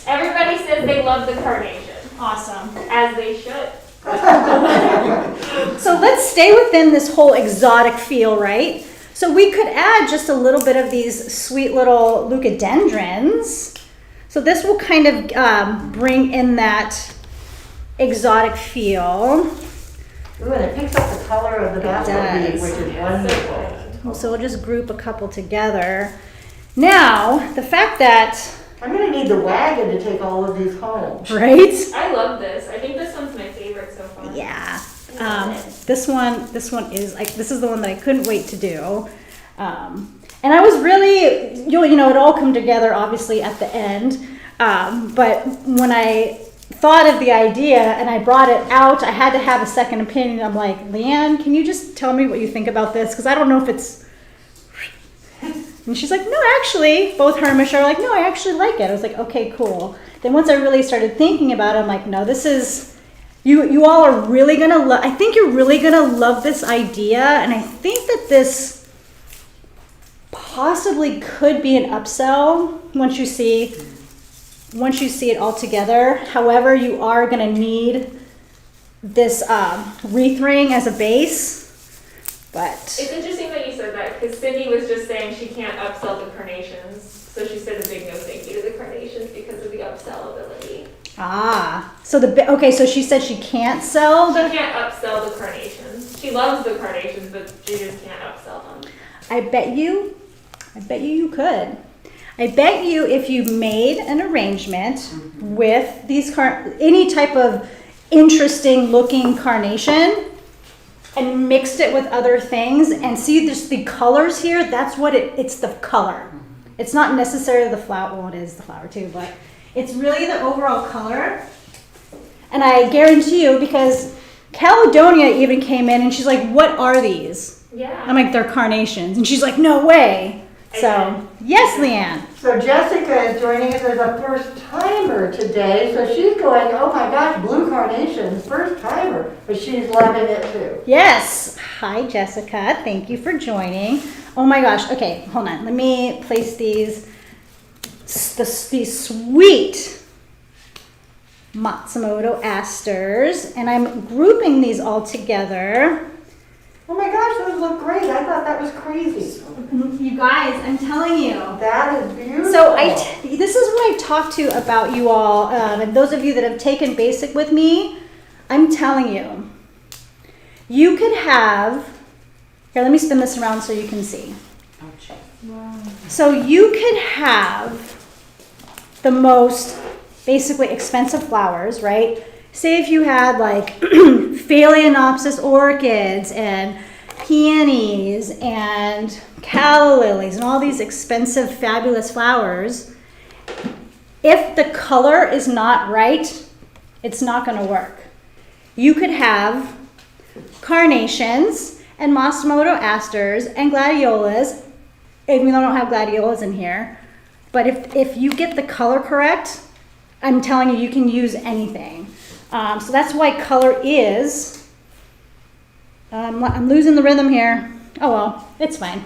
Everybody says they love the carnation. Awesome. As they should. So let's stay within this whole exotic feel, right? So we could add just a little bit of these sweet little leucadendrons. So this will kind of bring in that exotic feel. Ooh, and it picks up the color of the basket does. which is wonderful. So we'll just group a couple together. Now, the fact that... I'm going to need the wagon to take all of these home. Right? I love this. I think this one's my favorite so far. Yeah. This one is like, this is the one that I couldn't wait to do. And I was really, it all come together obviously at the end. But when I thought of the idea and I brought it out, I had to have a second opinion. I'm like, Leanne, can you just tell me what you think about this? Because I don't know if it's... And she's like, no, actually, both her and Michelle are like, no, I actually like it. I was like, okay, cool. Then once I really started thinking about it, I'm like, no, this is... You all are really going to love... I think you're really going to love this idea. And I think that this possibly could be an upsell once you see it all together. However, you are going to need this wreath ring as a base. But it's interesting that you said that because Cindy was just saying she can't upsell the carnations. So she said a big no thank you to the carnations because of the upsell ability. So she said she can't sell She can't upsell the carnations. She loves the carnations, but she just can't upsell them. I bet you could. I bet you if you made an arrangement with these any type of interesting looking carnation and mixed it with other things and see just the colors here, that's what it's the color. It's not necessarily the flower, well it is the flower too, but it's really the overall color. And I guarantee you, because Caledonia even came in and she's like, what are these? Yeah. I'm like, they're carnations. And she's like, no way. So, yes, Leanne. So Jessica is joining us as a first timer today. So she's going, oh my gosh, blue carnations, first timer. But she's loving it too. Yes. Hi, Jessica. Thank you for joining. Oh my gosh. Okay, hold on. Let me place these sweet Matsumoto asters. And I'm grouping these all together. Oh my gosh, those look great. I thought that was crazy. You guys, I'm telling you. That is beautiful. So this is what I talked to about you all, and those of you that have taken basic with me, I'm telling you, you could have, here, let me spin this around so you can see. Wow. So you could have the most basically expensive flowers, right? Say if you had like Phalaenopsis orchids and peonies and calla lilies and all these expensive, fabulous flowers. If the color is not right, it's not going to work. You could have carnations and Matsumoto asters and gladiolas, even though I don't have gladiolas in here. But if you get the color correct, I'm telling you, you can use anything. So that's why color is, I'm losing the rhythm here. Oh well, it's fine.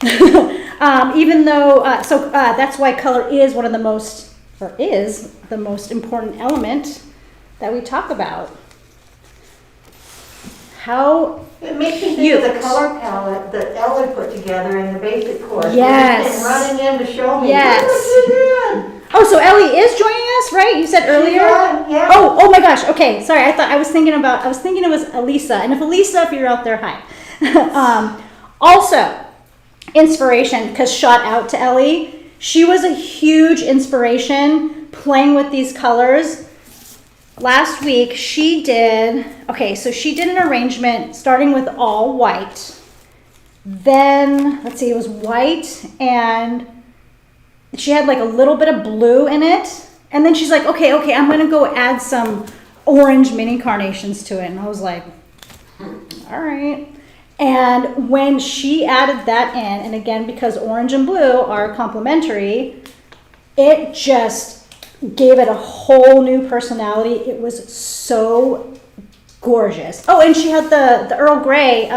Even though, that's why color is one of the most, or is the most important element that we talk about. How It makes me think of the color palette that Ellie put together in the basic course. Yes. And running in to show me. Yes. Look what you did. Oh, so Ellie is joining us, right? You said earlier. Yeah. Oh my gosh. Okay, sorry. I was thinking it was Elisa. And if you're out there, hi. Also, inspiration, because shout out to Ellie. She was a huge inspiration playing with these colors. Last week she did an arrangement starting with all white. Then, let's see, it was white and she had like a little bit of blue in it. And then she's like, okay, I'm gonna go add some orange mini carnations to it. And I was like, all right. And when she added that in, and again, because orange and blue are complementary, it just gave it a whole new personality. It was so gorgeous. Oh, and she had the Earl Grey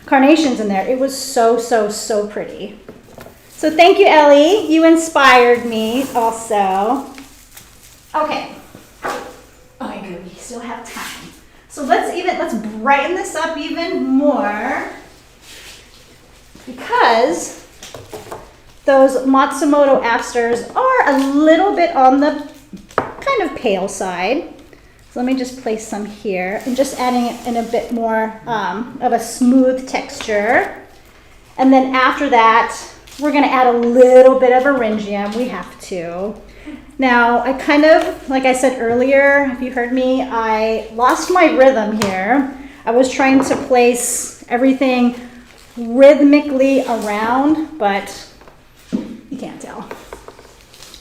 carnations in there. It was so pretty. So thank you, Ellie. You inspired me also. Okay. Oh, good. We still have time. So let's brighten this up even more, because those Matsumoto asters are a little bit on the kind of pale side. So let me just place some here and just adding it in a bit more of a smooth texture. And then after that, we're gonna add a little bit of eryngium. We have to. Now, I kind of, like I said earlier, if you heard me, I lost my rhythm here. I was trying to place everything rhythmically around, but you can't tell.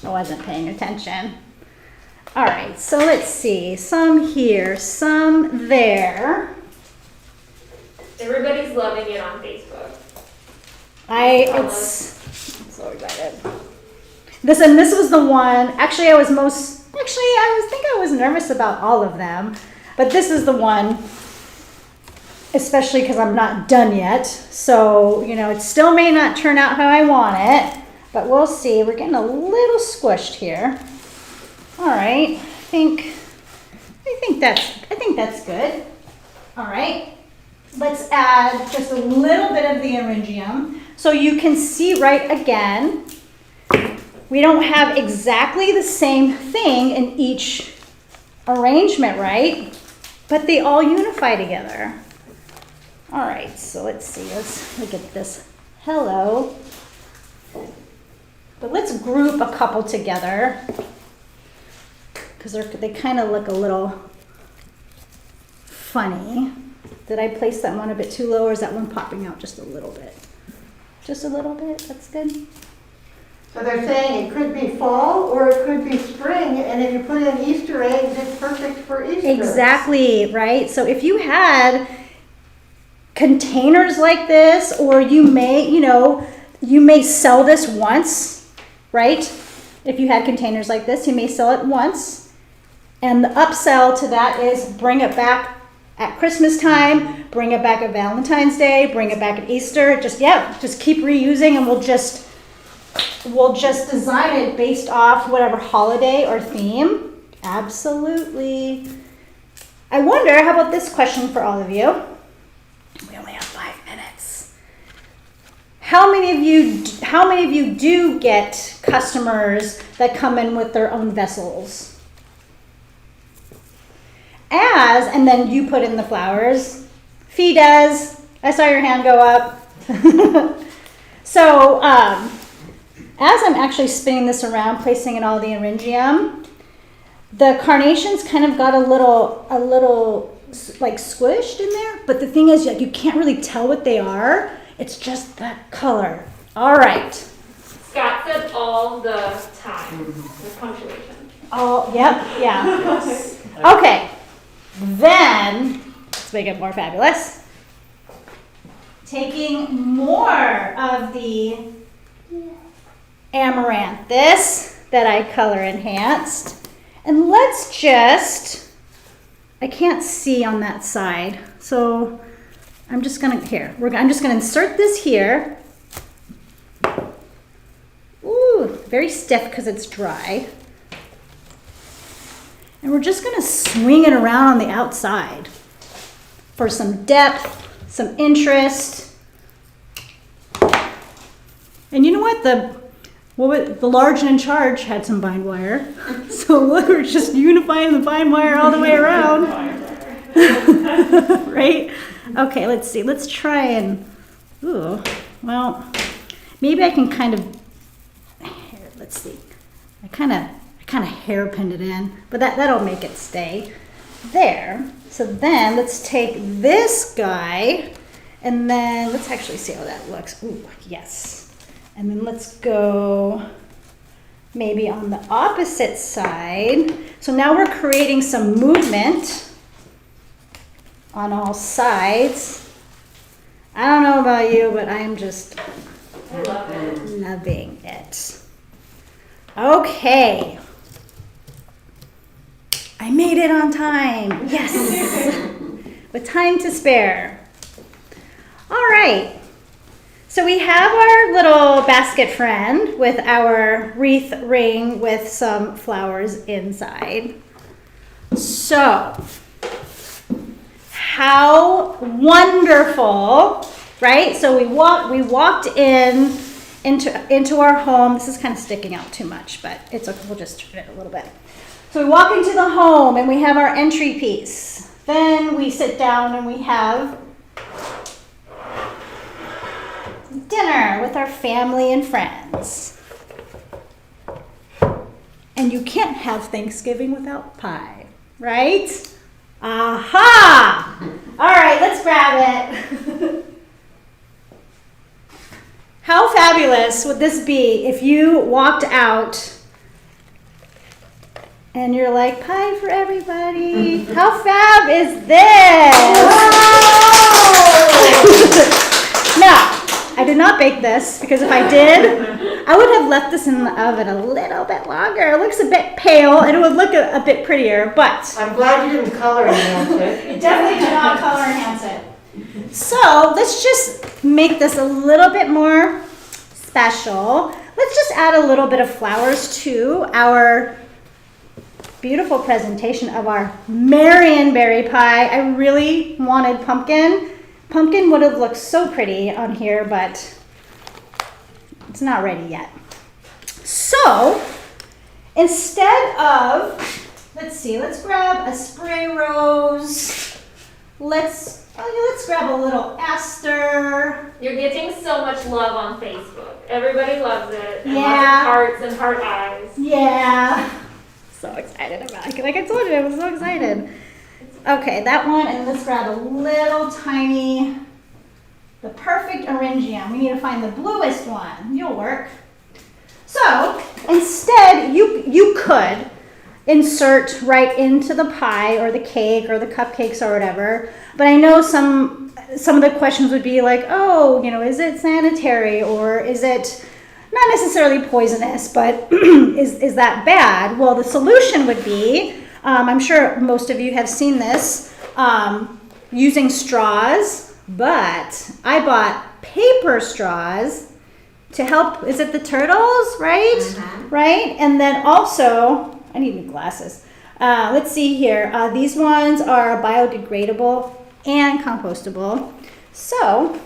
I wasn't paying attention. All right, so let's see. Some here, some there. Everybody's loving it on Facebook. I'm so excited. This was the one, actually I think I was nervous about all of them, but this is the one, especially because I'm not done yet. So, it still may not turn out how I want it, but we'll see. We're getting a little squished here. All right, I think that's good. All right, let's add just a little bit of the eryngium. So you can see right again, we don't have exactly the same thing in each arrangement, right? But they all unify together. All right, so let's see, let's look at this. Hello. But let's group a couple together, because they kind of look a little funny. Did I place that one a bit too low, or is that one popping out just a little bit? Just a little bit, that's good. So they're saying it could be fall or it could be spring, and if you put in Easter eggs, it's perfect for Easter. Exactly, right? So if you had containers like this, or you may sell this once, right? If you had containers like this, you may sell it once. And the upsell to that is bring it back at Christmas time, bring it back at Valentine's Day, bring it back at Easter. Just keep reusing, and we'll just design it based off whatever holiday or theme. Absolutely. I wonder, how about this question for all of you? We only have 5 minutes. How many of you do get customers that come in with their own vessels? And then you put in the flowers. Fee does. I saw your hand go up. So, as I'm actually spinning this around, placing in all the eryngium, the carnations kind of got a little like squished in there. But the thing is, you can't really tell what they are. It's just that color. All right. Scott said all the time with punctuation. Oh, yep, yeah. Okay. Then, let's make it more fabulous. Taking more of the amaranthus that I color enhanced. And let's just, I can't see on that side, so I'm just gonna, I'm just gonna insert this here. Ooh, very stiff because it's dry. And we're just gonna swing it around on the outside for some depth, some interest. And you know what? The large and in charge had some bind wire. So look, we're just unifying the bind wire all the way around. Right? Okay, let's see. Let's try and, ooh, well, maybe I can kind of, here, let's see. I kind of hairpinned it in, but that'll make it stay there. So then let's take this guy and then let's actually see how that looks. Ooh, yes. And then let's go maybe on the opposite side. So now we're creating some movement on all sides. I don't know about you, but I'm just loving it. Okay. I made it on time. Yes. With time to spare. All right. So we have our little basket friend with our wreath ring with some flowers inside. So, how wonderful, right? So we walked into our home. This is kind of sticking out too much, but it's okay. We'll just turn it a little bit. So we walk into the home and we have our entry piece. Then we sit down and we have dinner with our family and friends. And you can't have Thanksgiving without pie, right? Aha! All right, let's grab it. How fabulous would this be if you walked out and you're like, pie for everybody. How fab is this? Now, I did not bake this because if I did, I would have left this in the oven a little bit longer. It looks a bit pale and it would look a bit prettier, but I'm glad you didn't color enhance it. it definitely did not color enhance it. So let's just make this a little bit more special. Let's just add a little bit of flowers to our beautiful presentation of our Marionberry pie. I really wanted pumpkin. Pumpkin would have looked so pretty on here, but it's not ready yet. So instead of, let's see, let's grab a spray rose. Let's grab a little aster. You're getting so much love on Facebook. Everybody loves it. And Yeah. lots of hearts and heart eyes. Yeah. So excited about it. Like I told you, I was so excited. Okay, that one, and let's grab a little tiny, the perfect orangium. We need to find the bluest one. You'll work. So instead, you could insert right into the pie or the cake or the cupcakes or whatever. But I know some of the questions would be like, oh, is it sanitary or is it not necessarily poisonous, but is that bad? Well, the solution would be, I'm sure most of you have seen this, using straws, but I bought paper straws to help, is it the turtles, right? Mm-hmm. Right? And then also, I need new glasses. Let's see here. These ones are biodegradable and compostable. So,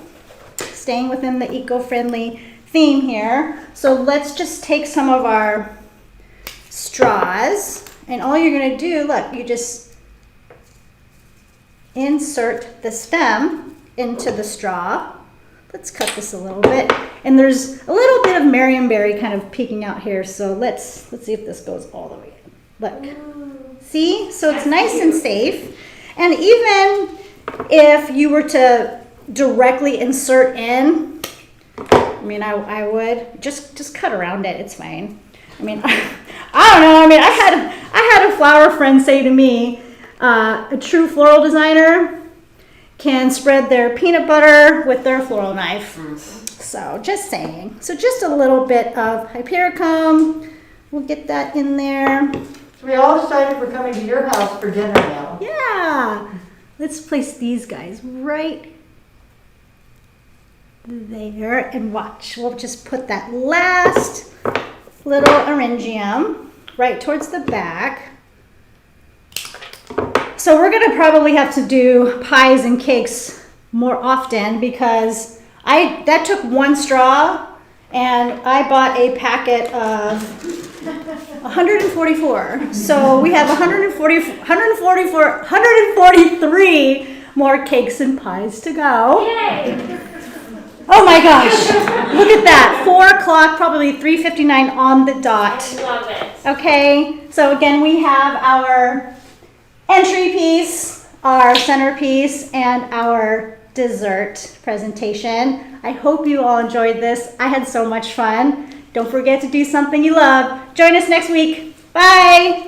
staying within the eco-friendly theme here. So let's just take some of our straws. And all you're going to do, look, you just insert the stem into the straw. Let's cut this a little bit. And there's a little bit of Marionberry kind of peeking out here. So let's see if this goes all the way in. Look. See? So it's nice and safe. And even if you were to directly insert in, I mean, I would just cut around it. It's fine. I mean, I don't know. I mean, I had a flower friend say to me, a true floral designer can spread their peanut butter with their floral knife. So just saying. So just a little bit of hypericum. We'll get that in there. So We all decided we're coming to your house for dinner now. Yeah. Let's place these guys right there and watch. We'll just put that last little orangium right towards the back. So we're gonna probably have to do pies and cakes more often because that took one straw and I bought a packet of 144. So we have 143 more cakes and pies to go. Yay! Oh my gosh, look at that. 4 o'clock, probably 3:59 on the dot. I love it. Okay, so again, we have our entry piece, our centerpiece, and our dessert presentation. I hope you all enjoyed this. I had so much fun. Don't forget to do something you love. Join us next week. Bye.